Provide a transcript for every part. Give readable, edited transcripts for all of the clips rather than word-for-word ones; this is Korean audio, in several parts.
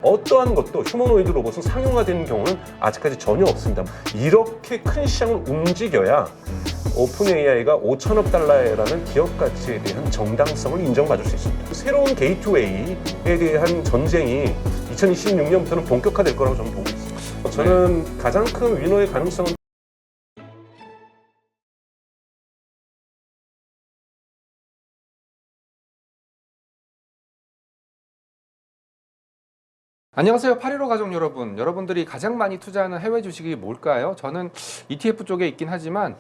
어떠한 것도 휴머노이드 로봇은 상용화되는 경우는 아직까지 전혀 없습니다. 이렇게 큰 시장을 움직여야 오픈 AI가 5천억 달러라는 기업 가치에 대한 정당성을 인정받을 수 있습니다. 새로운 게이트웨이에 대한 전쟁이 2026년부터는 본격화될 거라고 저는 보고 있습니다. 저는 가장 큰 위너의 가능성은 안녕하세요. 815 가족 여러분. 여러분들이 가장 많이 투자하는 해외 주식이 뭘까요? 저는 ETF 쪽에 있긴 하지만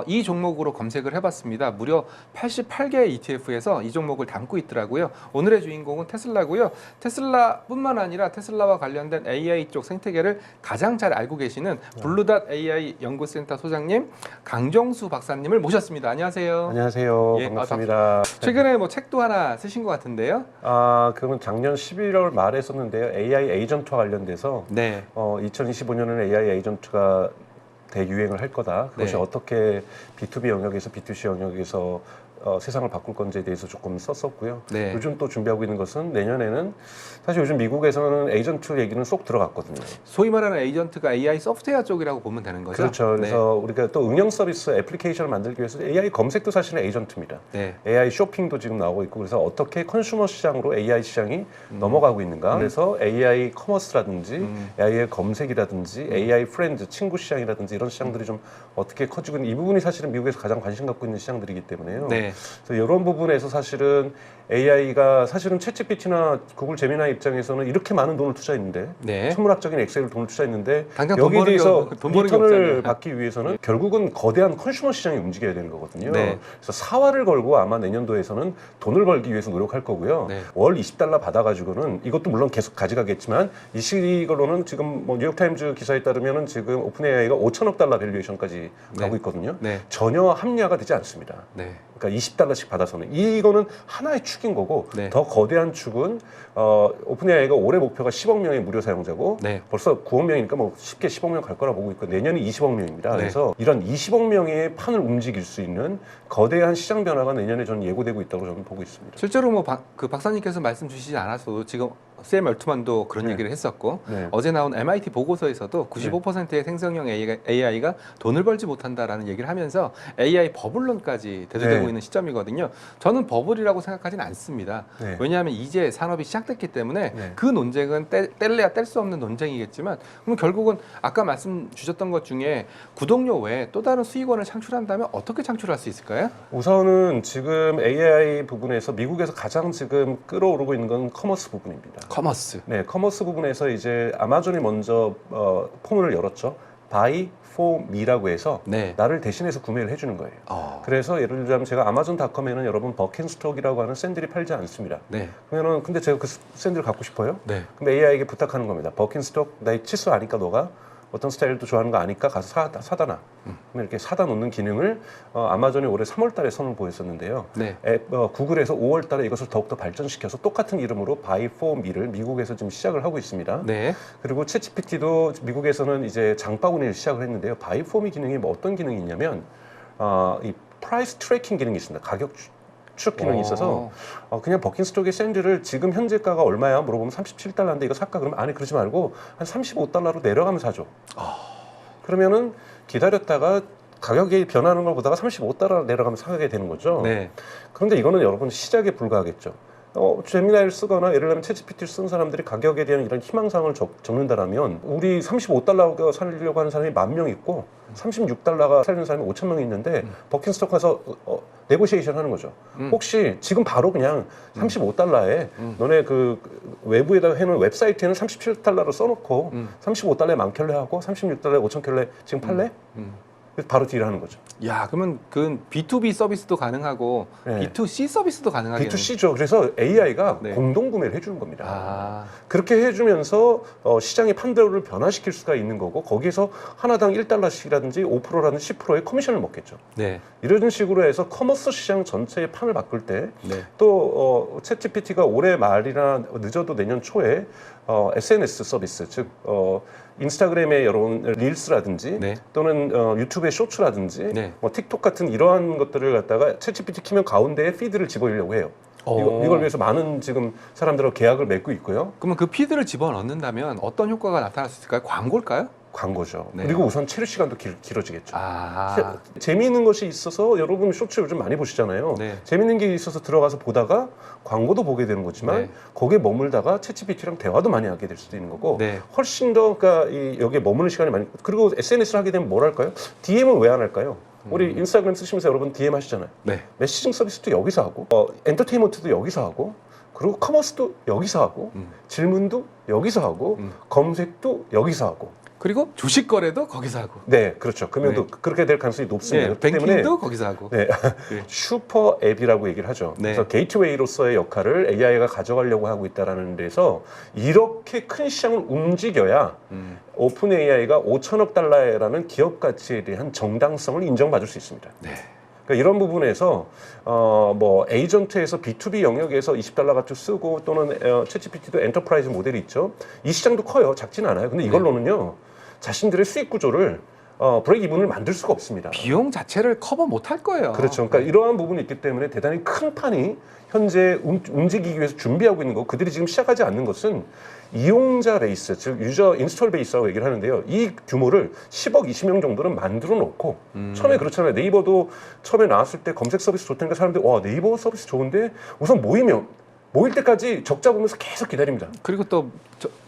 이 종목으로 검색을 해봤습니다. 무려 88개의 ETF에서 이 종목을 담고 있더라고요. 오늘의 주인공은 테슬라고요. 테슬라뿐만 아니라 테슬라와 관련된 AI 쪽 생태계를 가장 잘 알고 계시는 블루닷 AI 연구센터 소장님 강정수 박사님을 모셨습니다. 안녕하세요. 안녕하세요. 예, 반갑습니다. 최근에 뭐 책도 하나 쓰신 것 같은데요? 그건 작년 11월 말에 썼는데요. AI 에이전트와 관련돼서 네. 2025년에는 AI 에이전트가 대유행을 할 거다. 그것이 네. 어떻게 B2B 영역에서 B2C 영역에서 세상을 바꿀 건지에 대해서 조금 썼었고요. 네. 요즘 또 준비하고 있는 것은 내년에는 사실 요즘 미국에서는 에이전트 얘기는 쏙 들어갔거든요. 소위 말하는 에이전트가 AI 소프트웨어 쪽이라고 보면 되는 거죠? 그렇죠. 그래서 우리가 또 응용 서비스 애플리케이션을 만들기 위해서 AI 검색도 사실은 에이전트입니다. 네. AI 쇼핑도 지금 나오고 있고 그래서 어떻게 컨슈머 시장으로 AI 시장이 넘어가고 있는가. 그래서 AI 커머스라든지 AI 검색이라든지 AI 프렌드, 친구 시장이라든지 이런 시장들이 좀 어떻게 커지고 있는 이 부분이 사실은 미국에서 가장 관심 갖고 있는 시장들이기 때문에요. 네. 그래서 이런 부분에서 사실은 AI가 사실은 챗GPT나 구글 제미나이 입장에서는 이렇게 많은 돈을 투자했는데 네. 천문학적인 엑셀을 돈을 투자했는데 당장 여기에 대해서 돈 버는 게 리턴을 없잖아요. 받기 위해서는 결국은 거대한 컨슈머 시장이 움직여야 되는 거거든요. 네. 그래서 사활을 걸고 아마 내년도에서는 돈을 벌기 위해서 노력할 거고요. 네. 월 $20 받아가지고는 이것도 물론 계속 가져가겠지만 이 시기로는 지금 뭐 뉴욕타임즈 기사에 따르면은 지금 오픈 AI가 5천억 달러 밸류에이션까지 가고 있거든요. 네. 전혀 합리화가 되지 않습니다. 네. 그러니까 $20씩 받아서는 이거는 하나의 축인 거고 네. 더 거대한 축은 오픈AI가 올해 목표가 10억 명의 무료 사용자고 네. 벌써 9억 명이니까 뭐 쉽게 10억 명 갈 거라 보고 있고 내년이 20억 명입니다. 네. 그래서 이런 20억 명의 판을 움직일 수 있는 거대한 시장 변화가 내년에 저는 예고되고 있다고 저는 보고 있습니다. 실제로 뭐 그 박사님께서 말씀 주시지 않았어도 지금 샘 얼트만도 그런 네. 얘기를 했었고 네. 어제 나온 MIT 보고서에서도 95%의 생성형 AI가 돈을 벌지 못한다라는 얘기를 하면서 AI 버블론까지 대두되고 네. 있는 시점이거든요. 저는 버블이라고 생각하지는 않습니다. 네. 왜냐하면 이제 산업이 시작됐기 때문에 네. 그 논쟁은 뗄래야 뗄 수 없는 논쟁이겠지만 그럼 결국은 아까 말씀 주셨던 것 중에 구독료 외에 또 다른 수익원을 창출한다면 어떻게 창출할 수 있을까요? 우선은 지금 AI 부분에서 미국에서 가장 지금 끌어오르고 있는 건 커머스 부분입니다. 커머스. 네, 커머스 부분에서 이제 아마존이 먼저 포문을 열었죠. Buy for me라고 해서 네. 나를 대신해서 구매를 해주는 거예요. 그래서 예를 들자면 제가 아마존닷컴에는 여러분 버킨스톡이라고 하는 샌들이 팔지 않습니다. 네. 그러면은 근데 제가 그 샌들을 갖고 싶어요. 네. 근데 AI에게 부탁하는 겁니다. 버킨스톡 나 이 치수 아니까 너가 어떤 스타일도 좋아하는 거 아니까 가서 사다 놔. 그럼 이렇게 사다 놓는 기능을 아마존이 올해 3월 달에 선을 보였었는데요. 네. 구글에서 5월 달에 이것을 더욱더 발전시켜서 똑같은 이름으로 Buy for me를 미국에서 지금 시작을 하고 있습니다. 네. 그리고 챗GPT도 미국에서는 이제 장바구니를 시작을 했는데요. Buy for me 기능이 뭐 어떤 기능이 있냐면 이 프라이스 트래킹 기능이 있습니다. 가격 추적 기능이 있어서 그냥 버킨스톡의 샌들을 지금 현재가가 얼마야 물어보면 $37인데 이거 살까? 그러면 아니 그러지 말고 한 $35로 내려가면서 사줘. 그러면은 기다렸다가 가격이 변하는 걸 보다가 $35 내려가면서 사게 되는 거죠. 네. 그런데 이거는 여러분 시작에 불과하겠죠. 제미나이를 쓰거나 예를 들면 챗GPT를 쓴 사람들이 가격에 대한 이런 희망사항을 적는다라면 우리 $35가 살려고 하는 사람이 10,000명 있고 $36가 살리는 사람이 5,000명이 있는데 버킨스톡 가서 네고시에이션 하는 거죠. 혹시 지금 바로 그냥 $35에 너네 그 외부에다 해놓은 웹사이트에는 $37로 써놓고 $35에 10,000켤레 하고 $36에 5,000켤레 지금 팔래? 바로 딜을 하는 거죠. 야, 그러면 그 B2B 서비스도 가능하고 네. B2C 서비스도 가능하겠네요. B2C죠. 그래서 AI가 네. 공동 구매를 해주는 겁니다. 아. 그렇게 해주면서 시장의 판도를 변화시킬 수가 있는 거고 거기에서 하나당 $1씩이라든지 5%라든지 10%의 커미션을 먹겠죠. 네. 이런 식으로 해서 커머스 시장 전체의 판을 바꿀 때 네. 또 챗GPT가 올해 말이나 늦어도 내년 초에 SNS 서비스 즉 인스타그램의 여러분 릴스라든지 네. 또는 유튜브의 쇼츠라든지 네. 뭐 틱톡 같은 이러한 것들을 갖다가 챗GPT 키면 가운데에 피드를 집어넣으려고 해요. 이걸 위해서 많은 지금 사람들하고 계약을 맺고 있고요. 그러면 그 피드를 집어넣는다면 어떤 효과가 나타날 수 있을까요? 광고일까요? 광고죠. 네. 그리고 우선 체류 시간도 길어지겠죠. 아, 재미있는 것이 있어서 여러분 쇼츠 요즘 많이 보시잖아요. 네. 재미있는 게 있어서 들어가서 보다가 광고도 보게 되는 거지만 네. 거기에 머물다가 챗GPT랑 대화도 많이 하게 될 수도 있는 거고 네. 훨씬 더 그러니까 여기에 머무는 시간이 많이 그리고 SNS를 하게 되면 뭘 할까요? DM은 왜 안 할까요? 우리 인스타그램 쓰시면서 여러분 DM 하시잖아요. 네. 메시징 서비스도 여기서 하고 엔터테인먼트도 여기서 하고 그리고 커머스도 여기서 하고 질문도 여기서 하고 검색도 여기서 하고 그리고 주식 거래도 거기서 하고. 네, 그렇죠. 금융도 그렇게 될 가능성이 높습니다. 네, 그렇기 때문에 뱅킹도 거기서 하고. 네, 네. 슈퍼 앱이라고 얘기를 하죠. 네. 그래서 게이트웨이로서의 역할을 AI가 가져가려고 하고 있다라는 데서 이렇게 큰 시장을 움직여야 오픈 AI가 5천억 달러라는 기업 가치에 대한 정당성을 인정받을 수 있습니다. 네. 그러니까 이런 부분에서 뭐 에이전트에서 B2B 영역에서 20달러 같이 쓰고 또는 챗GPT도 엔터프라이즈 모델이 있죠. 이 시장도 커요. 작지는 않아요. 근데 이걸로는요. 자신들의 수익 구조를 브레이크 이븐을 만들 수가 없습니다. 비용 자체를 커버 못 할 거예요. 그렇죠. 그러니까 이러한 부분이 있기 때문에 대단히 큰 판이 현재 움직이기 위해서 준비하고 있는 거. 그들이 지금 시작하지 않는 것은 이용자 베이스, 즉 유저 인스톨 베이스라고 얘기를 하는데요. 이 규모를 10억 20명 정도는 만들어 놓고 처음에 그렇잖아요. 네이버도 처음에 나왔을 때 검색 서비스 좋다니까 사람들이 와 네이버 서비스 좋은데 우선 모일 때까지 적자 보면서 계속 기다립니다. 그리고 또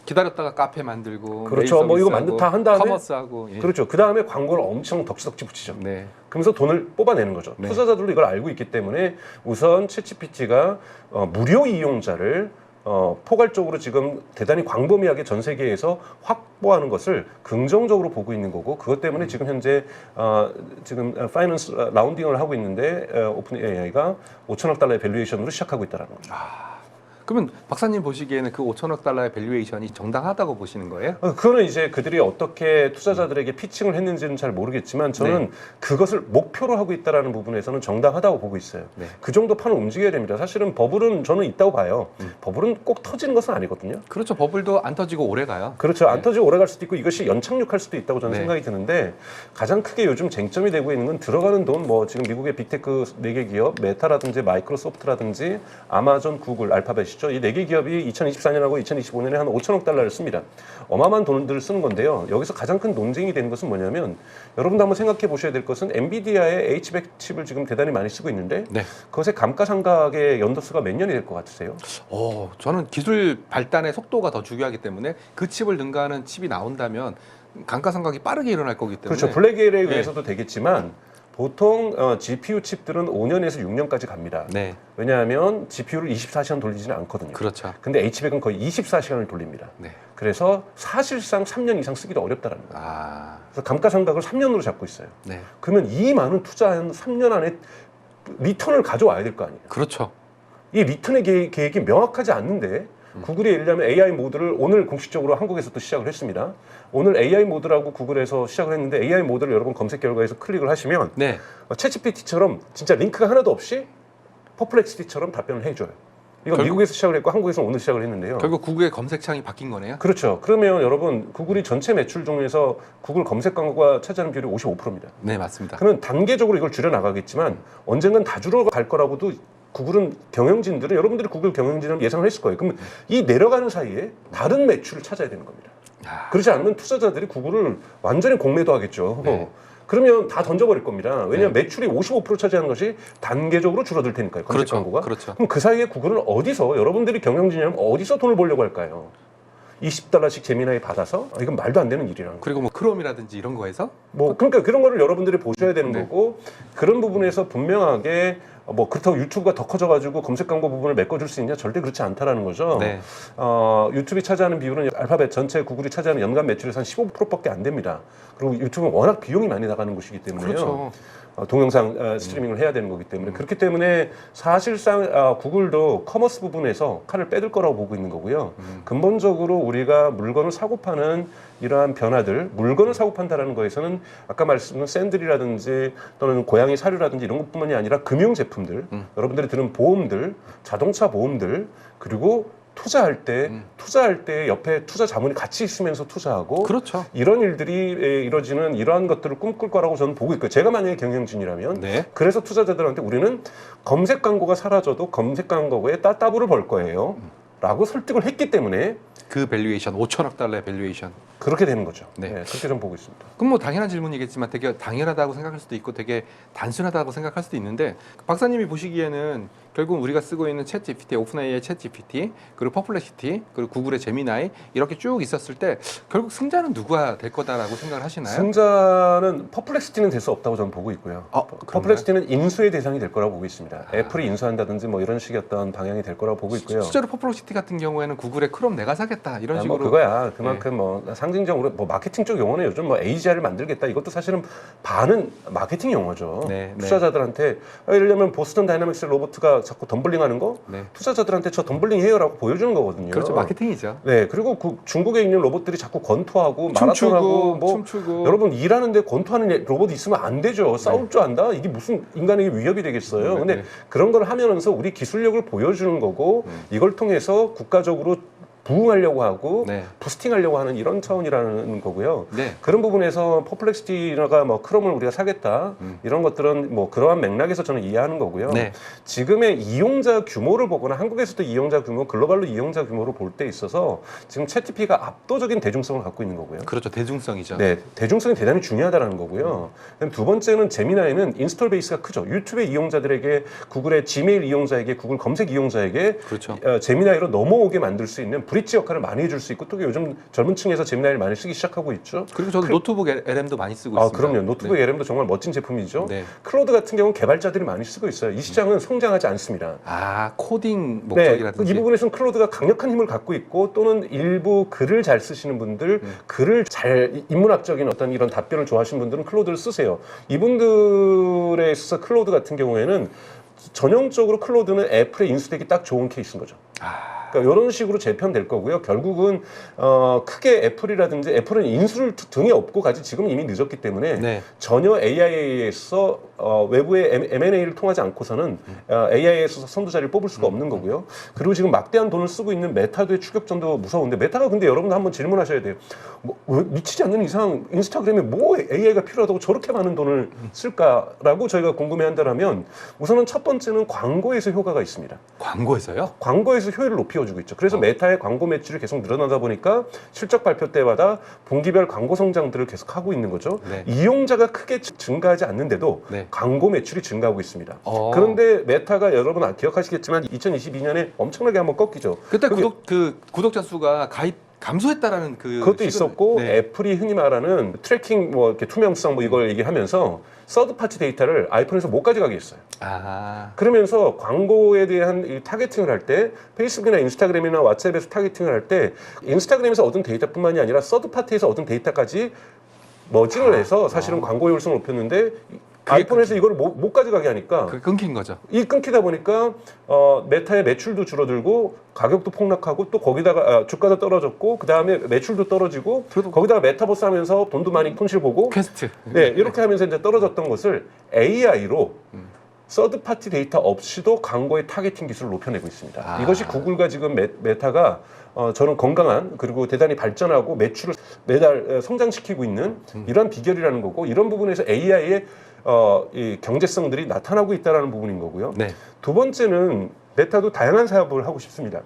기다렸다가 카페 만들고 그렇죠. 메일 뭐 이거 서비스하고, 다 한 다음에 커머스하고. 예. 그렇죠. 그 다음에 광고를 엄청 덕지덕지 붙이죠. 네. 그러면서 돈을 뽑아내는 거죠. 네. 투자자들도 이걸 알고 있기 때문에 우선 챗GPT가 무료 이용자를 포괄적으로 지금 대단히 광범위하게 전 세계에서 확보하는 것을 긍정적으로 보고 있는 거고 그것 때문에 지금 현재 지금 파이낸스 라운딩을 하고 있는데 오픈 AI가 5천억 달러의 밸류에이션으로 시작하고 있다는 거죠. 그러면 박사님 보시기에는 그 5천억 달러의 밸류에이션이 정당하다고 보시는 거예요? 그거는 이제 그들이 어떻게 투자자들에게 피칭을 했는지는 잘 모르겠지만 저는 그것을 목표로 하고 있다는 부분에서는 정당하다고 보고 있어요. 네. 그 정도 판을 움직여야 됩니다. 사실은 버블은 저는 있다고 봐요. 버블은 꼭 터지는 것은 아니거든요. 그렇죠. 버블도 안 터지고 오래 가요. 그렇죠. 안 터지고 오래 갈 수도 있고 이것이 연착륙할 수도 있다고 저는 네. 생각이 드는데 가장 크게 요즘 쟁점이 되고 있는 건 들어가는 돈 뭐 지금 미국의 빅테크 4개 기업 메타라든지 마이크로소프트라든지 아마존, 구글, 알파벳이죠. 이 4개 기업이 2024년하고 2025년에 한 5천억 달러를 씁니다. 어마어마한 돈들을 쓰는 건데요. 여기서 가장 큰 논쟁이 되는 것은 뭐냐면 여러분도 한번 생각해 보셔야 될 것은 엔비디아의 H100 칩을 지금 대단히 많이 쓰고 있는데 네. 그것의 감가상각의 연도수가 몇 년이 될 것 같으세요? 저는 기술 발단의 속도가 더 중요하기 때문에 그 칩을 능가하는 칩이 나온다면 감가상각이 빠르게 일어날 거기 때문에 그렇죠. 블랙엘에 의해서도 되겠지만 보통 GPU 칩들은 5년에서 6년까지 갑니다. 네. 왜냐하면 GPU를 24시간 돌리지는 않거든요. 그렇죠. 근데 H100은 거의 24시간을 돌립니다. 네. 그래서 사실상 3년 이상 쓰기도 어렵다는 거예요. 아, 그래서 감가상각을 3년으로 잡고 있어요. 네. 그러면 이 많은 투자한 3년 안에 리턴을 가져와야 될 거 아니에요. 그렇죠. 이 리턴의 계획이 명확하지 않는데 구글이 예를 들면 AI 모드를 오늘 공식적으로 한국에서 또 시작을 했습니다. 오늘 AI 모드라고 구글에서 시작을 했는데 AI 모드를 여러분 검색 결과에서 클릭을 하시면 네. 챗GPT처럼 진짜 링크가 하나도 없이 퍼플렉시티처럼 답변을 해줘요. 이건 미국에서 시작을 했고 한국에서 오늘 시작을 했는데요. 결국 구글의 검색창이 바뀐 거네요. 그렇죠. 그러면 여러분 구글이 전체 매출 중에서 구글 검색 광고가 차지하는 비율이 55%입니다. 네, 맞습니다. 그러면 단계적으로 이걸 줄여 나가겠지만 언젠간 다 줄어갈 거라고도 구글은 경영진들은 여러분들이 구글 경영진은 예상을 했을 거예요. 그럼 이 내려가는 사이에 다른 매출을 찾아야 되는 겁니다. 그렇지 않으면 투자자들이 구글을 완전히 공매도 하겠죠. 네. 그러면 다 던져버릴 겁니다. 왜냐하면 매출이 55% 차지하는 것이 단계적으로 줄어들 테니까요. 검색 그렇죠. 광고가. 그렇죠. 그럼 그 사이에 구글은 어디서 여러분들이 경영진이라면 어디서 돈을 벌려고 할까요? 20달러씩 제미나이 받아서 이건 말도 안 되는 일이라는 거예요. 그리고 뭐 크롬이라든지 이런 거에서 그러니까 그런 거를 여러분들이 보셔야 되는 네. 거고 그런 부분에서 분명하게 그렇다고 유튜브가 더 커져가지고 검색 광고 부분을 메꿔줄 수 있냐? 절대 그렇지 않다라는 거죠. 네. 유튜브이 차지하는 비율은 알파벳 전체 구글이 차지하는 연간 매출에서 한 15%밖에 안 됩니다. 그리고 유튜브는 워낙 비용이 많이 나가는 곳이기 때문에요. 그렇죠. 동영상 스트리밍을 해야 되는 거기 때문에 그렇기 때문에 사실상 구글도 커머스 부분에서 칼을 빼들 거라고 보고 있는 거고요. 근본적으로 우리가 물건을 사고 파는 이러한 변화들, 물건을 사고 판다라는 거에서는 아까 말씀드린 샌들이라든지 또는 고양이 사료라든지 이런 것뿐만이 아니라 금융 제품들, 여러분들이 들은 보험들, 자동차 보험들, 그리고 투자할 때 옆에 투자 자문이 같이 있으면서 투자하고 그렇죠. 이런 일들이 이루어지는 이러한 것들을 꿈꿀 거라고 저는 보고 있고요. 제가 만약에 경영진이라면 네. 그래서 투자자들한테 우리는 검색 광고가 사라져도 검색 광고에 따따블을 벌 거예요. 라고 설득을 했기 때문에 그 밸류에이션 5천억 달러의 밸류에이션. 그렇게 되는 거죠. 네. 네, 그렇게 좀 보고 있습니다. 그럼 뭐 당연한 질문이겠지만 되게 당연하다고 생각할 수도 있고 되게 단순하다고 생각할 수도 있는데 박사님이 보시기에는 결국 우리가 쓰고 있는 챗 GPT, 오픈AI의 챗 GPT, 그리고 퍼플렉시티, 그리고 구글의 제미나이 이렇게 쭉 있었을 때 결국 승자는 누가 될 거다라고 생각을 하시나요? 승자는 퍼플렉시티는 될 수 없다고 저는 보고 있고요. 그런가요? 퍼플렉시티는 인수의 대상이 될 거라고 보고 있습니다. 애플이 인수한다든지 뭐 이런 식의 어떤 방향이 될 거라고 보고 있고요. 실제로 퍼플렉시티 같은 경우에는 구글의 크롬 내가 사겠다 이런 식으로 뭐 그거야. 그만큼 뭐 상징적으로 뭐 마케팅 쪽 용어는 요즘 뭐 AGI를 만들겠다. 이것도 사실은 반은 마케팅 용어죠. 네, 네. 투자자들한테 예를 들면 보스턴 다이나믹스 로버트가 자꾸 덤블링하는 거 네. 투자자들한테 저 덤블링 해요라고 보여주는 거거든요. 그렇죠. 마케팅이죠. 네. 그리고 그 중국에 있는 로봇들이 자꾸 권투하고 마라톤하고 뭐 춤추고 여러분 일하는데 권투하는 로봇이 있으면 안 되죠. 싸울 줄 안다. 이게 무슨 인간에게 위협이 되겠어요. 근데 네. 그런 걸 하면서 우리 기술력을 보여주는 거고 이걸 통해서 국가적으로 부응하려고 하고 네. 부스팅하려고 하는 이런 차원이라는 거고요. 네. 그런 부분에서 퍼플렉시티가 뭐 크롬을 우리가 사겠다 이런 것들은 뭐 그러한 맥락에서 저는 이해하는 거고요. 네. 지금의 이용자 규모를 보거나 한국에서도 이용자 규모, 글로벌로 이용자 규모를 볼 때 있어서 지금 챗GPT가 압도적인 대중성을 갖고 있는 거고요. 그렇죠. 대중성이죠. 네, 대중성이 대단히 중요하다는 거고요. 그다음 두 번째는 제미나이는 인스톨 베이스가 크죠. 유튜브의 이용자들에게, 구글의 지메일 이용자에게, 구글 검색 이용자에게 그렇죠. 제미나이로 넘어오게 만들 수 있는 브릿지 역할을 많이 해줄 수 있고 또 요즘 젊은 층에서 제미나이를 많이 쓰기 시작하고 있죠. 그리고 저도 노트북 LM도 많이 쓰고 있습니다. 그럼요. 노트북 네. LM도 정말 멋진 제품이죠. 네. 클로드 같은 경우는 개발자들이 많이 쓰고 있어요. 이 시장은 성장하지 않습니다. 코딩 네, 목적이라든지 이 부분에서는 클로드가 강력한 힘을 갖고 있고 또는 일부 글을 잘 쓰시는 분들, 글을 잘 인문학적인 어떤 이런 답변을 좋아하시는 분들은 클로드를 쓰세요. 이분들에 있어서 클로드 같은 경우에는 전형적으로 클로드는 애플에 인수되기 딱 좋은 케이스인 거죠. 그러니까 이런 식으로 재편될 거고요. 결국은 크게 애플은 인수를 등에 업고 가지 지금 이미 늦었기 때문에 네. 전혀 AI에서 외부의 M&A를 통하지 않고서는 AI에서 선두자리를 뽑을 수가 없는 거고요. 그리고 지금 막대한 돈을 쓰고 있는 메타도의 추격전도 무서운데 메타가 근데 여러분도 한번 질문하셔야 돼요. 왜 미치지 않는 이상 인스타그램에 뭐 AI가 필요하다고 저렇게 많은 돈을 쓸까라고 저희가 궁금해한다면 우선은 첫 번째는 광고에서 효과가 있습니다. 광고에서요? 광고에서 효율을 높여주고 있죠. 그래서 메타의 광고 매출이 계속 늘어나다 보니까 실적 발표 때마다 분기별 광고 성장들을 계속 하고 있는 거죠. 네. 이용자가 크게 증가하지 않는데도 네. 광고 매출이 증가하고 있습니다. 그런데 메타가 여러분 기억하시겠지만 2022년에 엄청나게 한번 꺾이죠. 그때 구독자 수가 감소했다라는 그것도 있었고 네. 애플이 흔히 말하는 트래킹 뭐 이렇게 투명성 뭐 이걸 얘기하면서 서드 파티 데이터를 아이폰에서 못 가져가게 했어요. 그러면서 광고에 대한 이 타겟팅을 할 때 페이스북이나 인스타그램이나 왓츠앱에서 타겟팅을 할 때 인스타그램에서 얻은 데이터뿐만이 아니라 서드 파티에서 얻은 데이터까지 머징을 해서 사실은 광고 효율성을 높였는데 아이폰에서 이걸 못 가져가게 하니까 그게 끊긴 거죠. 이 끊기다 보니까 메타의 매출도 줄어들고 가격도 폭락하고 또 거기다가 주가도 떨어졌고 그 다음에 매출도 떨어지고 거기다가 메타버스 하면서 돈도 많이 손실 보고 퀘스트. 네 이렇게 하면서 이제 떨어졌던 것을 AI로 서드 파티 데이터 없이도 광고의 타겟팅 기술을 높여내고 있습니다. 이것이 구글과 지금 메타가 저는 건강한 그리고 대단히 발전하고 매출을 매달 성장시키고 있는 이러한 비결이라는 거고 이런 부분에서 AI의 이 경제성들이 나타나고 있다는 부분인 거고요. 네. 두 번째는 메타도 다양한 사업을 하고 싶습니다.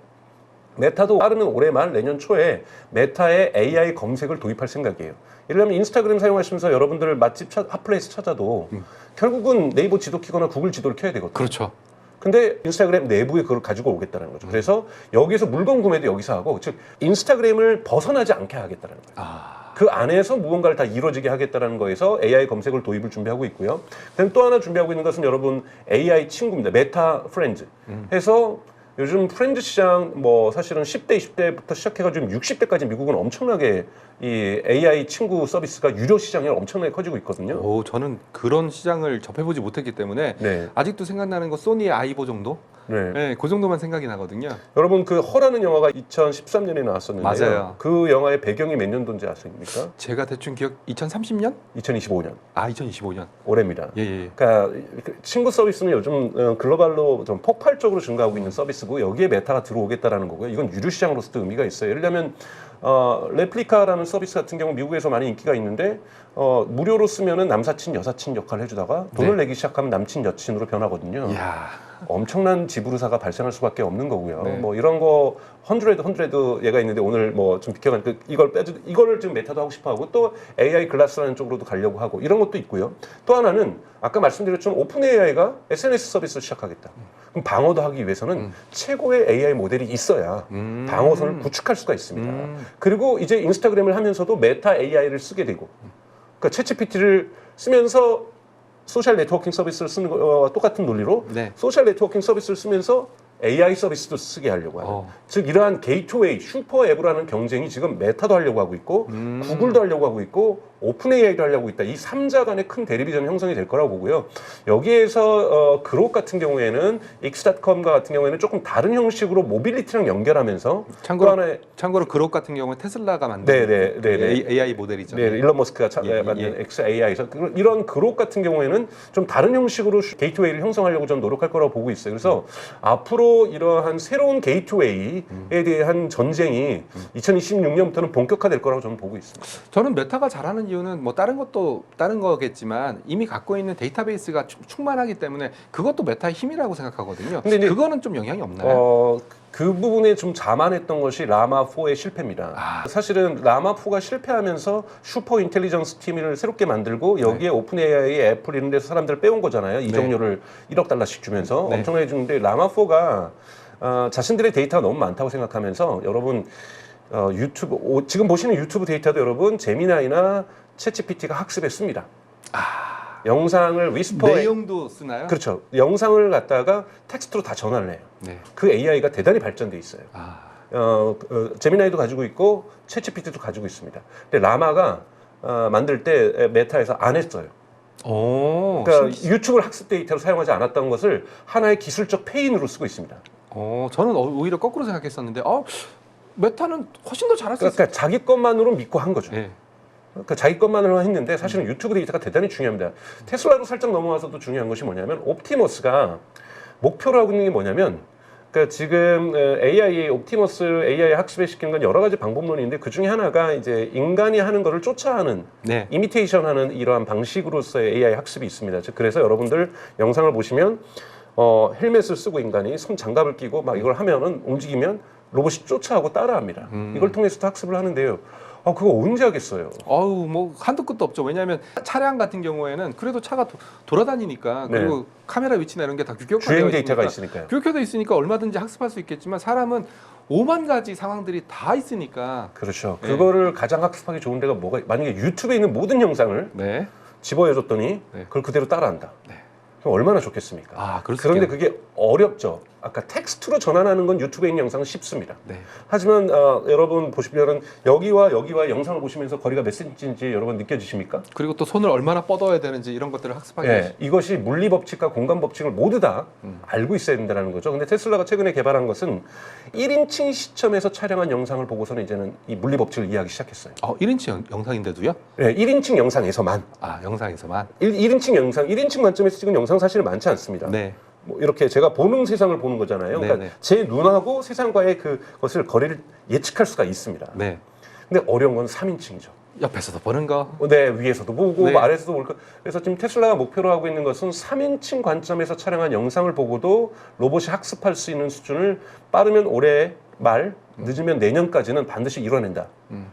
메타도 빠르면 올해 말 내년 초에 메타의 AI 검색을 도입할 생각이에요. 예를 들면 인스타그램 사용하시면서 여러분들 맛집 핫플레이스 찾아도 결국은 네이버 지도 키거나 구글 지도를 켜야 되거든요. 그렇죠. 근데 인스타그램 내부에 그걸 가지고 오겠다는 거죠. 그래서 여기서 물건 구매도 여기서 하고 즉 인스타그램을 벗어나지 않게 하겠다는 거예요. 그 안에서 무언가를 다 이루어지게 하겠다는 거에서 AI 검색을 도입을 준비하고 있고요. 그다음 또 하나 준비하고 있는 것은 여러분 AI 친구입니다. 메타 프렌즈 해서 요즘 프렌즈 시장 뭐 사실은 10대, 20대부터 시작해가지고 60대까지 미국은 엄청나게 이 AI 친구 서비스가 유료 시장이 엄청나게 커지고 있거든요. 저는 그런 시장을 접해보지 못했기 때문에 네. 아직도 생각나는 거 소니의 아이보 정도? 네. 네, 그 정도만 생각이 나거든요. 여러분 그 허라는 영화가 2013년에 나왔었는데요. 맞아요. 그 영화의 배경이 몇 년도인지 아십니까? 제가 대충 기억 2030년? 2025년. 아, 2025년. 올해입니다. 예, 예. 그러니까 친구 서비스는 요즘 글로벌로 좀 폭발적으로 증가하고 있는 서비스고 여기에 메타가 들어오겠다라는 거고요. 이건 유료 시장으로서도 의미가 있어요. 예를 들면 레플리카라는 서비스 같은 경우 미국에서 많이 인기가 있는데 무료로 쓰면은 남사친 여사친 역할을 해주다가 돈을 네. 내기 시작하면 남친 여친으로 변하거든요. 이야. 엄청난 지불의사가 발생할 수밖에 없는 거고요. 네. 뭐 이런 거 헌드레드 얘가 있는데 오늘 뭐 좀 비켜간 이거를 지금 메타도 하고 싶어하고 또 AI 글라스라는 쪽으로도 가려고 하고 이런 것도 있고요. 또 하나는 아까 말씀드렸지만 오픈 AI가 SNS 서비스를 시작하겠다. 그럼 방어도 하기 위해서는 최고의 AI 모델이 있어야 방어선을 구축할 수가 있습니다. 그리고 이제 인스타그램을 하면서도 메타 AI를 쓰게 되고, 그러니까 챗GPT를 쓰면서 소셜 네트워킹 서비스를 쓰는 거 똑같은 논리로 네. 소셜 네트워킹 서비스를 쓰면서 AI 서비스도 쓰게 하려고 하는 즉 이러한 게이트웨이 슈퍼 앱이라는 경쟁이 지금 메타도 하려고 하고 있고 구글도 하려고 하고 있고 오픈 AI도 하려고 있다. 이 3자 간의 큰 대립이 저는 형성이 될 거라고 보고요. 여기에서 그룹 같은 경우에는 X.com과 같은 경우에는 조금 다른 형식으로 모빌리티랑 연결하면서 참고로 그룹 같은 경우는 테슬라가 만든 AI 모델이죠. 네, 일론 머스크가 만든 예. XAI에서 이런 그룹 같은 경우에는 좀 다른 형식으로 게이트웨이를 형성하려고 좀 노력할 거라고 보고 있어요. 그래서 앞으로 이러한 새로운 게이트웨이에 대한 전쟁이 2026년부터는 본격화될 거라고 저는 보고 있습니다. 저는 메타가 잘하는 이유는 뭐 다른 거겠지만 이미 갖고 있는 데이터베이스가 충만하기 때문에 그것도 메타의 힘이라고 생각하거든요. 근데 그거는 좀 영향이 없나요? 그 부분에 좀 자만했던 것이 라마4의 실패입니다. 사실은 라마4가 실패하면서 슈퍼 인텔리전스 팀을 새롭게 만들고 여기에 오픈 AI, 애플 이런 데서 사람들을 빼온 거잖아요. 이적료를 1억 달러씩 주면서 엄청나게 주는데 라마4가 자신들의 데이터가 너무 많다고 생각하면서 여러분 유튜브 지금 보시는 유튜브 데이터도 여러분 제미나이나 챗GPT가 학습했습니다. 영상을 위스퍼 내용도 쓰나요? 그렇죠. 영상을 갖다가 텍스트로 다 전환을 해요. 네. 그 AI가 대단히 발전돼 있어요. 제미나이도 가지고 있고 챗GPT도 가지고 있습니다. 근데 라마가 만들 때 메타에서 안 했어요. 그러니까 유튜브를 학습 데이터로 사용하지 않았던 것을 하나의 기술적 페인으로 쓰고 있습니다. 저는 오히려 거꾸로 생각했었는데 메타는 훨씬 더 잘할 수 있어요. 그러니까 자기 것만으로 믿고 한 거죠. 네. 그러니까 자기 것만으로 했는데 사실은 유튜브 데이터가 대단히 중요합니다. 테슬라로 살짝 넘어와서도 중요한 것이 뭐냐면 옵티머스가 목표로 하고 있는 게 뭐냐면 그러니까 지금 옵티머스 AI 학습에 시키는 건 여러 가지 방법론이 있는데 그 중에 하나가 이제 인간이 하는 거를 쫓아하는 이미테이션하는 이러한 방식으로서의 AI 학습이 있습니다. 즉 그래서 여러분들 영상을 보시면 헬멧을 쓰고 인간이 손 장갑을 끼고 막 이걸 하면은 움직이면 로봇이 쫓아하고 따라합니다. 이걸 통해서도 학습을 하는데요. 그거 언제 하겠어요? 뭐 한도 끝도 없죠. 왜냐하면 차량 같은 경우에는 그래도 차가 돌아다니니까 그리고 카메라 위치나 이런 게 다 주행 데이터가 있으니까요. 규격화되어 있으니까 얼마든지 학습할 수 있겠지만 사람은 5만 가지 상황들이 다 있으니까. 그렇죠. 그거를 가장 학습하기 좋은 데가 뭐가 만약에 유튜브에 있는 모든 영상을 집어해줬더니 그걸 그대로 따라한다. 그럼 얼마나 좋겠습니까? 그런데 그게 어렵죠. 아까 텍스트로 전환하는 건 유튜브에 있는 영상은 쉽습니다. 하지만 여러분 보시면은 여기와 영상을 보시면서 거리가 몇 센치인지 여러분 느껴지십니까? 그리고 또 손을 얼마나 뻗어야 되는지 이런 것들을 학습하기 이것이 물리 법칙과 공간 법칙을 모두 다 알고 있어야 된다는 거죠. 근데 테슬라가 최근에 개발한 것은 1인칭 시점에서 촬영한 영상을 보고서는 이제는 이 물리 법칙을 이해하기 시작했어요. 1인칭 영상인데도요? 네, 1인칭 영상에서만. 영상에서만. 1인칭 관점에서 찍은 영상 사실은 많지 않습니다. 뭐 이렇게 제가 보는 세상을 보는 거잖아요. 그러니까 제 눈하고 세상과의 그것을 거리를 예측할 수가 있습니다. 근데 어려운 건 3인칭이죠. 옆에서도 보는 거. 위에서도 보고 아래에서도 보고. 그래서 지금 테슬라가 목표로 하고 있는 것은 3인칭 관점에서 촬영한 영상을 보고도 로봇이 학습할 수 있는 수준을 빠르면 올해 말, 늦으면 내년까지는 반드시 이뤄낸다.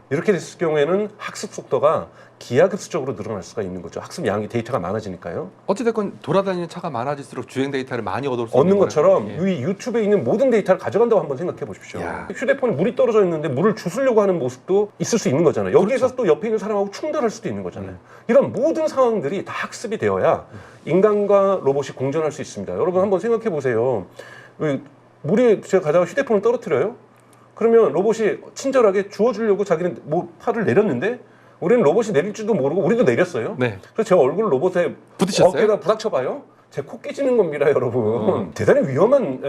이렇게 됐을 경우에는 학습 속도가 기하급수적으로 늘어날 수가 있는 거죠. 학습 양이 데이터가 많아지니까요. 어찌됐건 돌아다니는 차가 많아질수록 주행 데이터를 많이 얻는 것처럼 이 유튜브에 있는 모든 데이터를 가져간다고 한번 생각해 보십시오. 휴대폰에 물이 떨어져 있는데 물을 주스려고 하는 모습도 있을 수 있는 거잖아요. 여기에서 또 옆에 있는 사람하고 충돌할 수도 있는 거잖아요. 이런 모든 상황들이 다 학습이 되어야 인간과 로봇이 공존할 수 있습니다. 여러분 한번 생각해 보세요. 물이 제가 가다가 휴대폰을 떨어뜨려요? 그러면 로봇이 친절하게 주워주려고 자기는 팔을 내렸는데 우리는 로봇이 내릴 줄도 모르고 우리도 내렸어요. 그래서 제 얼굴을 로봇에 부딪혔어요? 어깨에다 부닥쳐봐요. 제 코 깨지는 겁니다, 여러분. 대단히 위험한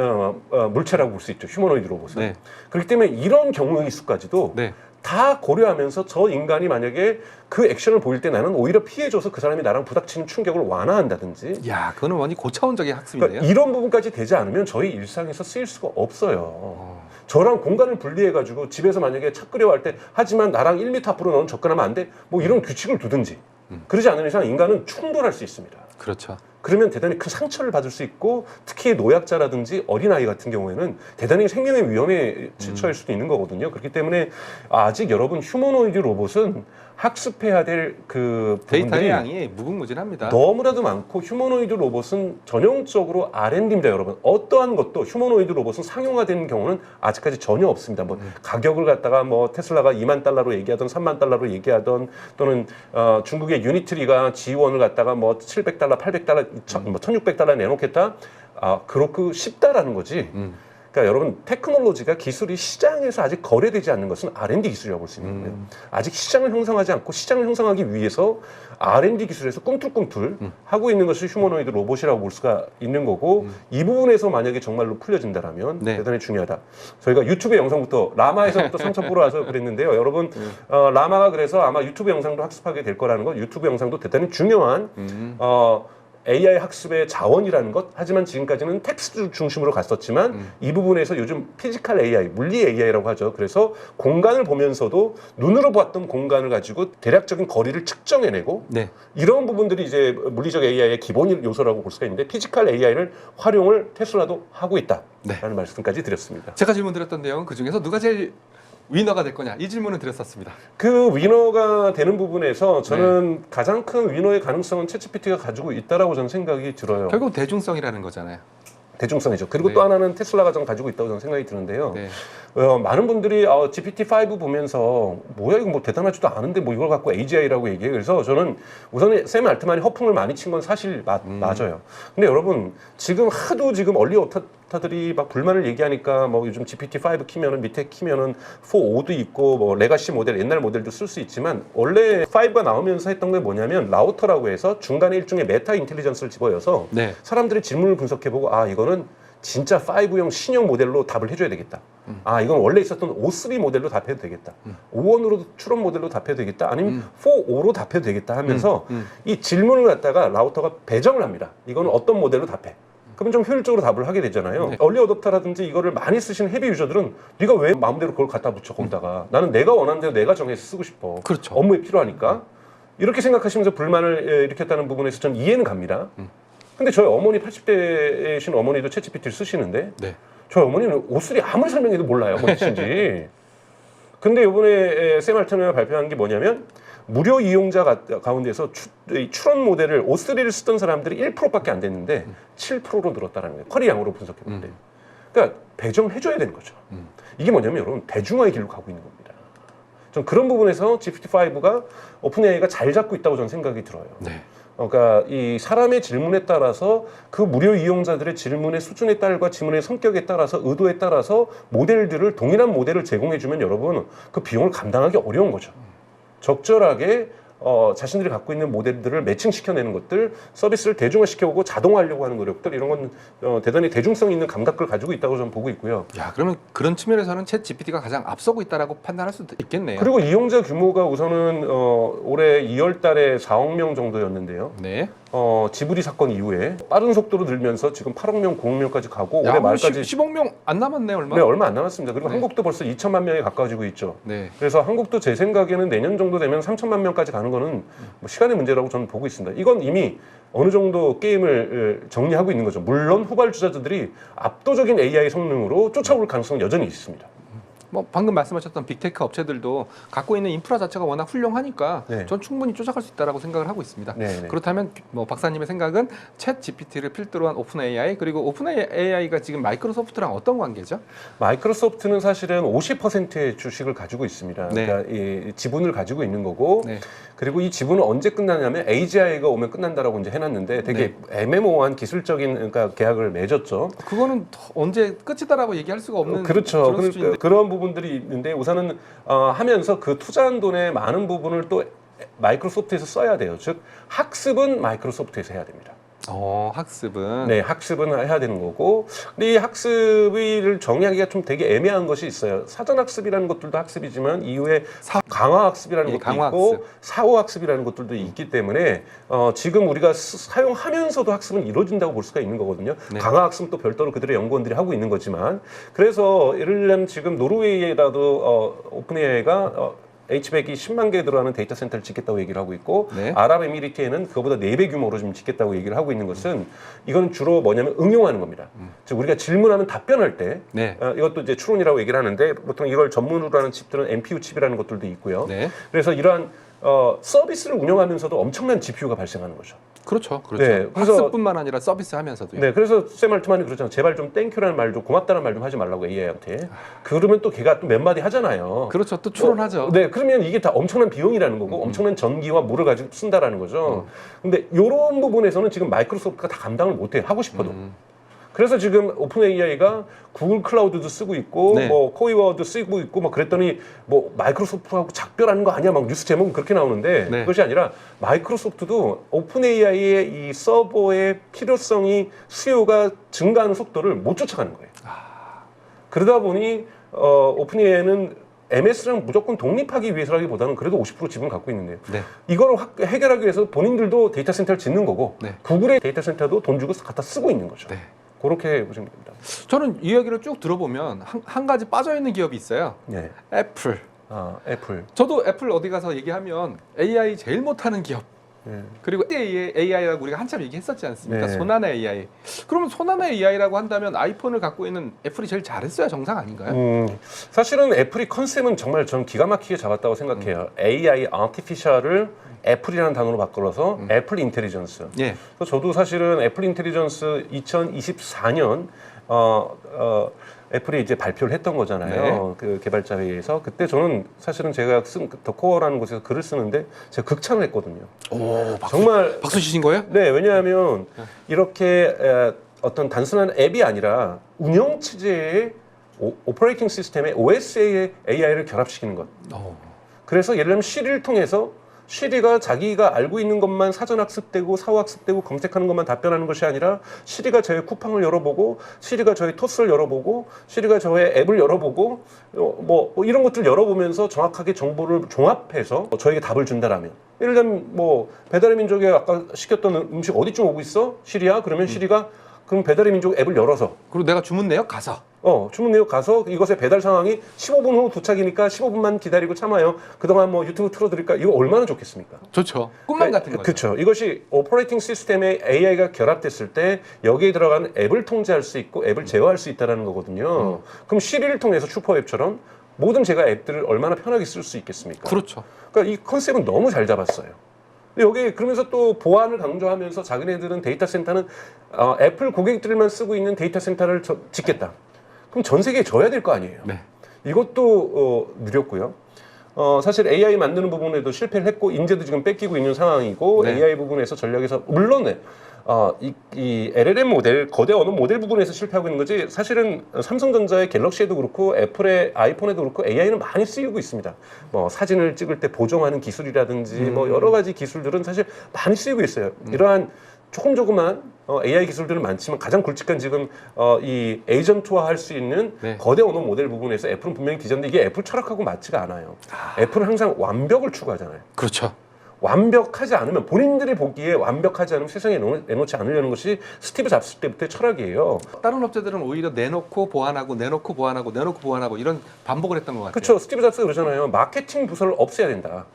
물체라고 볼 수 있죠, 휴머노이드 로봇은. 네. 그렇기 때문에 이런 경우의 수까지도 네. 다 고려하면서 저 인간이 만약에 그 액션을 보일 때 나는 오히려 피해줘서 그 사람이 나랑 부닥치는 충격을 완화한다든지. 야, 그거는 완전히 고차원적인 학습인데요. 그러니까 이런 부분까지 되지 않으면 저희 일상에서 쓰일 수가 없어요. 저랑 공간을 분리해가지고 집에서 만약에 차 끓여할 때 하지만 나랑 1m 앞으로 너는 접근하면 안 돼? 뭐 이런 규칙을 두든지. 그러지 않는 이상 인간은 충돌할 수 있습니다. 그렇죠. 그러면 대단히 큰 상처를 받을 수 있고 특히 노약자라든지 어린아이 같은 경우에는 대단히 생명의 위험에 처할 수도 있는 거거든요. 그렇기 때문에 아직 여러분 휴머노이드 로봇은 학습해야 될 그 데이터의 부분들이 양이 무궁무진합니다. 너무나도 많고 휴머노이드 로봇은 전형적으로 R&D입니다, 여러분. 어떠한 것도 휴머노이드 로봇은 상용화되는 경우는 아직까지 전혀 없습니다. 뭐 가격을 갖다가 뭐 테슬라가 2만 달러로 얘기하던 3만 달러로 얘기하던 또는 중국의 유니트리가 G1을 갖다가 뭐 700달러, 800달러, 뭐 1600달러 내놓겠다. 그렇고 쉽다라는 거지. 그러니까 여러분 테크놀로지가 기술이 시장에서 아직 거래되지 않는 것은 R&D 기술이라고 볼 수 있는 거예요. 아직 시장을 형성하지 않고 시장을 형성하기 위해서 R&D 기술에서 꿈틀꿈틀 하고 있는 것이 휴머노이드 로봇이라고 볼 수가 있는 거고 이 부분에서 만약에 정말로 풀려진다라면 네. 대단히 중요하다. 저희가 유튜브 영상부터 라마에서부터 상처보러 와서 그랬는데요. 여러분 라마가 그래서 아마 유튜브 영상도 학습하게 될 거라는 것, 유튜브 영상도 대단히 중요한 AI 학습의 자원이라는 것. 하지만 지금까지는 텍스트 중심으로 갔었지만 이 부분에서 요즘 피지컬 AI, 물리 AI라고 하죠. 그래서 공간을 보면서도 눈으로 봤던 공간을 가지고 대략적인 거리를 측정해내고 네. 이런 부분들이 이제 물리적 AI의 기본 요소라고 볼 수가 있는데 피지컬 AI를 활용을 테슬라도 하고 있다라는 말씀까지 드렸습니다. 제가 질문 드렸던 내용은 그중에서 누가 제일 위너가 될 거냐 이 질문을 드렸었습니다. 그 위너가 되는 부분에서 저는 가장 큰 위너의 가능성은 챗GPT가 가지고 있다라고 저는 생각이 들어요. 결국 대중성이라는 거잖아요. 대중성이죠. 그리고 네. 또 하나는 테슬라가 좀 가지고 있다고 저는 생각이 드는데요. 네. 많은 분들이 GPT-5 보면서 뭐야 이거 뭐 대단하지도 않은데 뭐 이걸 갖고 AGI라고 얘기해. 그래서 저는 우선 샘 알트만이 허풍을 많이 친 건 사실 맞아요. 근데 여러분 지금 하도 지금 얼리 어터들이 막 불만을 얘기하니까 뭐 요즘 GPT-5 키면은 밑에 키면은 4.5도 있고 뭐 레가시 모델 옛날 모델도 쓸 수 있지만 원래 5가 나오면서 했던 게 뭐냐면 라우터라고 해서 중간에 일종의 메타 인텔리전스를 집어여서 네. 사람들이 질문을 분석해보고 이거는 진짜 5형 신형 모델로 답을 해줘야 되겠다. 이건 원래 있었던 5.3 모델로 답해도 되겠다. 5원으로 추론 모델로 답해도 되겠다. 아니면 4.5로 답해도 되겠다 하면서 이 질문을 갖다가 라우터가 배정을 합니다. 이건 어떤 모델로 답해. 그러면 좀 효율적으로 답을 하게 되잖아요. 네. 얼리 어댑터라든지 이거를 많이 쓰시는 헤비 유저들은 네가 왜 마음대로 그걸 갖다 붙여 거기다가 나는 내가 원하는 대로 내가 정해서 쓰고 싶어. 그렇죠. 업무에 필요하니까. 이렇게 생각하시면서 불만을 일으켰다는 부분에서 전 이해는 갑니다. 근데 저희 어머니 80대이신 어머니도 챗GPT를 쓰시는데 네. 저희 어머니는 옷을 아무리 설명해도 몰라요. 뭔 뜻인지. 근데 이번에 샘 알트만이 발표한 게 뭐냐면 무료 이용자 가운데서 추론 모델을 O3를 쓰던 사람들이 1%밖에 안 됐는데 7%로 늘었다는 거예요. 쿼리 양으로 분석해보는데. 그러니까 배정을 해줘야 되는 거죠. 이게 뭐냐면 여러분 대중화의 길로 가고 있는 겁니다. 전 그런 부분에서 GPT-5가 오픈 AI가 잘 잡고 있다고 저는 생각이 들어요. 네. 그러니까 이 사람의 질문에 따라서 그 무료 이용자들의 질문의 수준에 따라 질문의 성격에 따라서 의도에 따라서 모델들을 동일한 모델을 제공해주면 여러분 그 비용을 감당하기 어려운 거죠. 적절하게 자신들이 갖고 있는 모델들을 매칭시켜내는 것들, 서비스를 대중화시켜오고 자동화하려고 하는 노력들 이런 건 대단히 대중성 있는 감각을 가지고 있다고 저는 보고 있고요. 야, 그러면 그런 측면에서는 챗 GPT가 가장 앞서고 있다라고 판단할 수도 있겠네요. 그리고 이용자 규모가 우선은 올해 2월 달에 4억 명 정도였는데요. 네. 지브리 사건 이후에 빠른 속도로 늘면서 지금 8억 명, 9억 명까지 가고 야, 올해 말까지 10억 명 안 남았네 얼마? 네, 얼마 안 남았습니다. 그리고 네. 한국도 벌써 2천만 명에 가까워지고 있죠. 네. 그래서 한국도 제 생각에는 내년 정도 되면 3천만 명까지 가는 거는 뭐 시간의 문제라고 저는 보고 있습니다. 이건 이미 어느 정도 게임을 정리하고 있는 거죠. 물론 후발주자들이 압도적인 AI 성능으로 쫓아올 가능성은 여전히 있습니다. 뭐 방금 말씀하셨던 빅테크 업체들도 갖고 있는 인프라 자체가 워낙 훌륭하니까 네. 전 충분히 쫓아갈 수 있다라고 생각을 하고 있습니다. 네. 그렇다면 뭐 박사님의 생각은 챗 GPT를 필두로 한 오픈 AI 그리고 오픈 AI가 지금 마이크로소프트랑 어떤 관계죠? 마이크로소프트는 사실은 50%의 주식을 가지고 있습니다. 네. 그러니까 이 지분을 가지고 있는 거고 네. 그리고 이 지분은 언제 끝나냐면 AGI가 오면 끝난다라고 이제 해놨는데 되게 애매모호한 기술적인 그러니까 계약을 맺었죠. 그거는 언제 끝이다라고 얘기할 수가 없는 그렇죠. 그런 수준인데. 그런 부분들이 있는데 우선은 하면서 그 투자한 돈의 많은 부분을 또 마이크로소프트에서 써야 돼요. 즉 학습은 마이크로소프트에서 해야 됩니다. 학습은. 네, 학습은 해야 되는 거고. 근데 이 학습을 정의하기가 좀 되게 애매한 것이 있어요. 사전 학습이라는 것들도 학습이지만 이후에 강화 학습이라는 예, 것도 강화 있고 학습. 사후 학습이라는 것들도 있기 때문에 지금 우리가 사용하면서도 학습은 이루어진다고 볼 수가 있는 거거든요. 네. 강화 학습은 또 별도로 그들의 연구원들이 하고 있는 거지만 그래서 예를 들면 지금 노르웨이라도 오픈AI가 H백이 10만 개 들어가는 데이터 센터를 짓겠다고 얘기를 하고 있고 네. 아랍에미리트에는 그거보다 4배 규모로 좀 짓겠다고 얘기를 하고 있는 것은 이건 주로 뭐냐면 응용하는 겁니다. 즉 우리가 질문하면 답변할 때 네. 이것도 이제 추론이라고 얘기를 하는데 보통 이걸 전문으로 하는 칩들은 NPU 칩이라는 것들도 있고요. 네. 그래서 이러한 서비스를 운영하면서도 엄청난 GPU가 발생하는 거죠. 그렇죠. 그렇죠. 네, 그래서- 학습뿐만 아니라 서비스 하면서도요. 네, 그래서 샘 알트만이 그러잖아요. 제발 좀 땡큐라는 말 좀 고맙다는 말 좀 하지 말라고 AI한테. 그러면 또 걔가 또 몇 마디 하잖아요. 그렇죠. 또 추론하죠. 네, 그러면 이게 다 엄청난 비용이라는 거고 엄청난 전기와 물을 가지고 쓴다라는 거죠. 근데 이런 부분에서는 지금 마이크로소프트가 다 감당을 못해요. 하고 싶어도. 그래서 지금 오픈 AI가 구글 클라우드도 쓰고 있고 네. 뭐 코이워도 쓰고 있고 막 그랬더니 뭐 마이크로소프트하고 작별하는 거 아니야? 막 뉴스 제목은 그렇게 나오는데 네. 그것이 아니라 마이크로소프트도 오픈 AI의 이 서버의 필요성이 수요가 증가하는 속도를 못 쫓아가는 거예요. 그러다 보니 오픈 AI는 MS랑 무조건 독립하기 위해서라기보다는 그래도 50% 지분 갖고 있는데요. 네. 이걸 해결하기 위해서 본인들도 데이터 센터를 짓는 거고 네. 구글의 데이터 센터도 돈 주고 갖다 쓰고 있는 거죠. 네. 그렇게 보시면 됩니다. 저는 이 이야기를 쭉 들어보면 한 가지 빠져 있는 기업이 있어요. 네. 애플. 애플. 저도 애플 어디 가서 얘기하면 AI 제일 못하는 기업. 네. 그리고 AI라고 우리가 한참 얘기했었지 않습니까? 네. 손안의 AI. 그러면 손안의 AI라고 한다면 아이폰을 갖고 있는 애플이 제일 잘했어야 정상 아닌가요? 사실은 애플이 컨셉은 정말 전 기가 막히게 잡았다고 생각해요. AI, 아티피셜을 애플이라는 단어로 바꿔서 애플 인텔리전스. 예. 그래서 저도 사실은 애플 인텔리전스 2024년 애플이 이제 발표를 했던 거잖아요. 네. 그 개발자 회의에서 그때 저는 사실은 제가 쓴 더 코어라는 곳에서 글을 쓰는데 제가 극찬을 했거든요. 오, 정말 박수 치신 거예요? 네, 왜냐하면 이렇게 어떤 단순한 앱이 아니라 운영 체제의 오퍼레이팅 시스템의 OS의 AI를 결합시키는 것. 그래서 예를 들면 시리를 통해서 시리가 자기가 알고 있는 것만 사전 학습되고 사후 학습되고 검색하는 것만 답변하는 것이 아니라 시리가 저의 쿠팡을 열어보고 시리가 저의 토스를 열어보고 시리가 저의 앱을 열어보고 뭐 이런 것들 열어보면서 정확하게 정보를 종합해서 저에게 답을 준다라면 예를 들면 뭐 배달의 민족에 아까 시켰던 음식 어디쯤 오고 있어? 시리야? 그러면 시리가 그럼 배달의 민족 앱을 열어서 그리고 내가 주문 내역 가서 주문 내역 가서 이것의 배달 상황이 15분 후 도착이니까 15분만 기다리고 참아요. 그동안 뭐 유튜브 틀어드릴까? 이거 얼마나 좋겠습니까? 좋죠. 꿈만 같은 거죠. 그렇죠. 이것이 오퍼레이팅 시스템에 AI가 결합됐을 때 여기에 들어가는 앱을 통제할 수 있고 앱을 제어할 수 있다는 거거든요. 그럼 시리를 통해서 슈퍼앱처럼 모든 제가 앱들을 얼마나 편하게 쓸 수 있겠습니까? 그렇죠. 그러니까 이 컨셉은 너무 잘 잡았어요. 여기 그러면서 또 보안을 강조하면서 자기네들은 데이터 센터는 애플 고객들만 쓰고 있는 데이터 센터를 짓겠다. 그럼 전 세계에 져야 될 거 아니에요. 네. 이것도 느렸고요. 사실 AI 만드는 부분에도 실패를 했고 인재도 지금 뺏기고 있는 상황이고 네. AI 부분에서 전략에서 물론 이 LLM 모델 거대 언어 모델 부분에서 실패하고 있는 거지 사실은 삼성전자의 갤럭시에도 그렇고 애플의 아이폰에도 그렇고 AI는 많이 쓰이고 있습니다. 뭐 사진을 찍을 때 보정하는 기술이라든지 뭐 여러 가지 기술들은 사실 많이 쓰이고 있어요. 이러한 조금만 AI 기술들은 많지만 가장 굵직한 지금 이 에이전트화 할 수 있는 네. 거대 언어 모델 부분에서 애플은 분명히 뒤졌는데 이게 애플 철학하고 맞지가 않아요. 애플은 항상 완벽을 추구하잖아요. 그렇죠. 완벽하지 않으면 본인들이 보기에 완벽하지 않으면 세상에 내놓지 않으려는 것이 스티브 잡스 때부터의 철학이에요. 다른 업체들은 오히려 내놓고 보완하고 내놓고 보완하고 내놓고 보완하고 이런 반복을 했던 것 같아요. 그렇죠. 스티브 잡스가 그러잖아요. 마케팅 부서를 없애야 된다.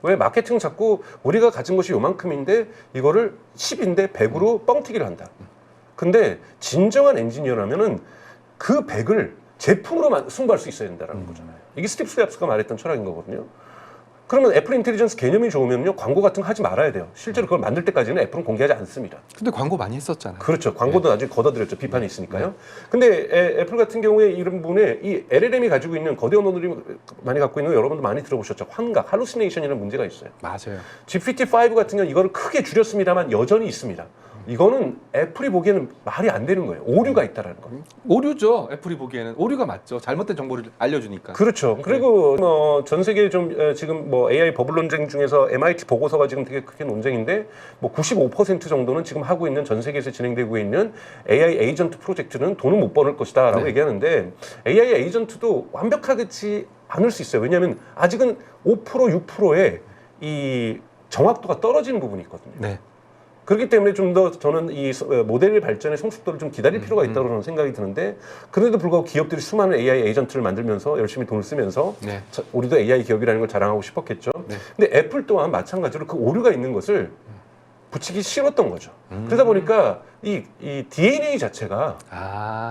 왜 마케팅 자꾸 우리가 가진 것이 요만큼인데 이거를 10인데 100으로 뻥튀기를 한다. 근데 진정한 엔지니어라면은 그 100을 제품으로 승부할 수 있어야 된다는 거잖아요. 이게 스티브 잡스가 말했던 철학인 거거든요. 그러면 애플 인텔리전스 개념이 좋으면요 광고 같은 거 하지 말아야 돼요. 실제로 그걸 만들 때까지는 애플은 공개하지 않습니다. 근데 광고 많이 했었잖아요. 그렇죠. 광고도 나중에 걷어들였죠. 비판이 있으니까요. 근데 애플 같은 경우에 이런 부분에 이 LLM이 가지고 있는 거대 언어들이 많이 갖고 있는 거 여러분도 많이 들어보셨죠. 환각, 할루시네이션이라는 문제가 있어요. 맞아요. GPT-5 같은 경우는 이거를 크게 줄였습니다만 여전히 있습니다. 이거는 애플이 보기에는 말이 안 되는 거예요. 오류가 있다라는 거. 오류죠. 애플이 보기에는 오류가 맞죠. 잘못된 정보를 알려주니까. 그렇죠. 그리고 전 세계 좀 지금 뭐 AI 버블 논쟁 중에서 MIT 보고서가 지금 되게 크게 논쟁인데 뭐 95% 정도는 지금 하고 있는 전 세계에서 진행되고 있는 AI 에이전트 프로젝트는 돈을 못 버는 것이다라고 네. 얘기하는데 AI 에이전트도 완벽하지 않을 수 있어요. 왜냐하면 아직은 5% 6%의 이 정확도가 떨어지는 부분이 있거든요. 네. 그렇기 때문에 좀 더 저는 이 모델 발전의 성숙도를 좀 기다릴 필요가 있다고 저는 생각이 드는데 그래도 불구하고 기업들이 수많은 AI 에이전트를 만들면서 열심히 돈을 쓰면서 네. 우리도 AI 기업이라는 걸 자랑하고 싶었겠죠. 네. 근데 애플 또한 마찬가지로 그 오류가 있는 것을 붙이기 싫었던 거죠. 그러다 보니까 이 DNA 자체가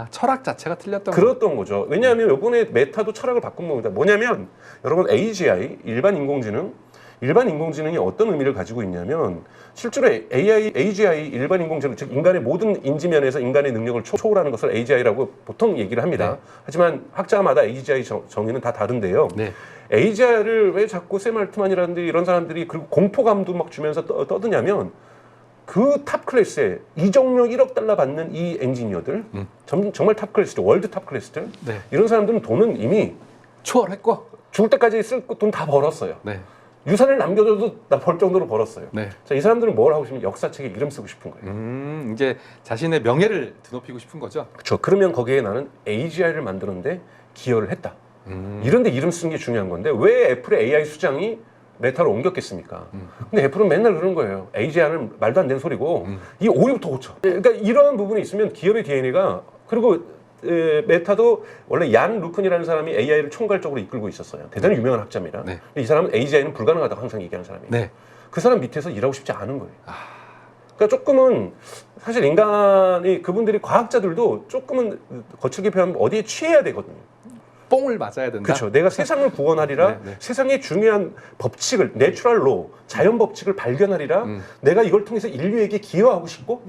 철학 자체가 틀렸던 그랬던 거죠. 왜냐하면 이번에 메타도 철학을 바꾼 겁니다. 뭐냐면 여러분 AGI 일반 인공지능이 어떤 의미를 가지고 있냐면 실제로 AGI 일반 인공지능 즉 인간의 모든 인지면에서 인간의 능력을 초월하는 것을 AGI라고 보통 얘기를 합니다. 네. 하지만 학자마다 AGI 정의는 다 다른데요. 네. AGI를 왜 자꾸 샘 알트만이라든지 이런 사람들이 그리고 공포감도 막 주면서 떠드냐면 그 탑 클래스에 이적료 1억 달러 받는 이 엔지니어들 정말 탑 클래스들 월드 탑 클래스들 네. 이런 사람들은 돈은 이미 초월했고. 죽을 때까지 쓸 돈 다 벌었어요. 네. 유산을 남겨줘도 나 벌 정도로 벌었어요. 네. 자, 이 사람들은 뭘 하고 싶으면 역사책에 이름 쓰고 싶은 거예요. 이제 자신의 명예를 드높이고 싶은 거죠. 그렇죠. 그러면 거기에 나는 AGI를 만드는데 기여를 했다. 이런데 이름 쓰는 게 중요한 건데 왜 애플의 AI 수장이 메타로 옮겼겠습니까? 근데 애플은 맨날 그런 거예요. AGI는 말도 안 되는 소리고 이 오류부터 고쳐. 그러니까 이런 부분이 있으면 기업의 DNA가 그리고 메타도 원래 얀 루큰이라는 사람이 AI를 총괄적으로 이끌고 있었어요. 대단히 유명한 학자입니다. 네. 이 사람은 AGI는 불가능하다고 항상 얘기하는 사람이에요. 네. 그 사람 밑에서 일하고 싶지 않은 거예요. 그러니까 조금은 사실 인간이 그분들이 과학자들도 조금은 거칠게 표현하면 어디에 취해야 되거든요. 뽕을 맞아야 된다. 그렇죠. 내가 세상을 구원하리라, 네, 네. 세상의 중요한 법칙을, 내추럴 로, 자연 법칙을 발견하리라, 내가 이걸 통해서 인류에게 기여하고 싶고,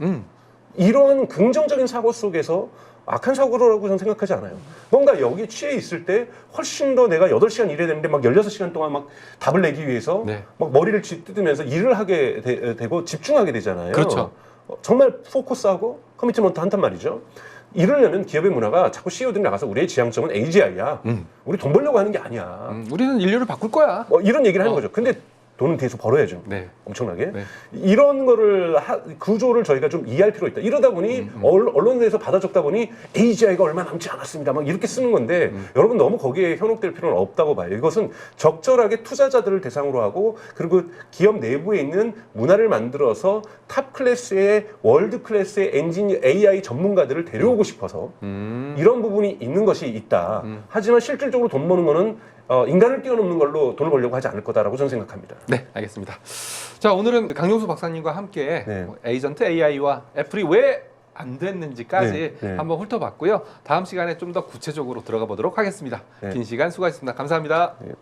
이런 긍정적인 사고 속에서 악한 사고라고 저는 생각하지 않아요. 뭔가 여기 취해 있을 때 훨씬 더 내가 8시간 일해야 되는데 막 16시간 동안 막 답을 내기 위해서 네. 막 머리를 쥐뜯으면서 일을 하게 되고 집중하게 되잖아요. 그렇죠. 정말 포커스하고 커미트먼트 한단 말이죠. 이러려면 기업의 문화가 자꾸 CEO들이 나가서 우리의 지향점은 AGI야. 우리 돈 벌려고 하는 게 아니야. 우리는 인류를 바꿀 거야. 이런 얘기를 하는 거죠. 근데 돈은 뒤에서 벌어야죠. 네. 엄청나게. 네. 이런 거를 구조를 저희가 좀 이해할 필요가 있다. 이러다 보니 언론에서 받아 적다 보니 AGI가 얼마 남지 않았습니다. 막 이렇게 쓰는 건데 여러분 너무 거기에 현혹될 필요는 없다고 봐요. 이것은 적절하게 투자자들을 대상으로 하고 그리고 기업 내부에 있는 문화를 만들어서 탑 클래스의 월드 클래스의 AI 전문가들을 데려오고 싶어서 이런 부분이 있는 것이 있다. 하지만 실질적으로 돈 버는 거는 인간을 뛰어넘는 걸로 돈을 벌려고 하지 않을 거다라고 저는 생각합니다. 네, 알겠습니다. 자, 오늘은 강용수 박사님과 함께 네. 에이전트 AI와 애플이 왜 안 됐는지까지 네, 네. 한번 훑어봤고요. 다음 시간에 좀 더 구체적으로 들어가 보도록 하겠습니다. 네. 긴 시간 수고하셨습니다. 감사합니다. 네.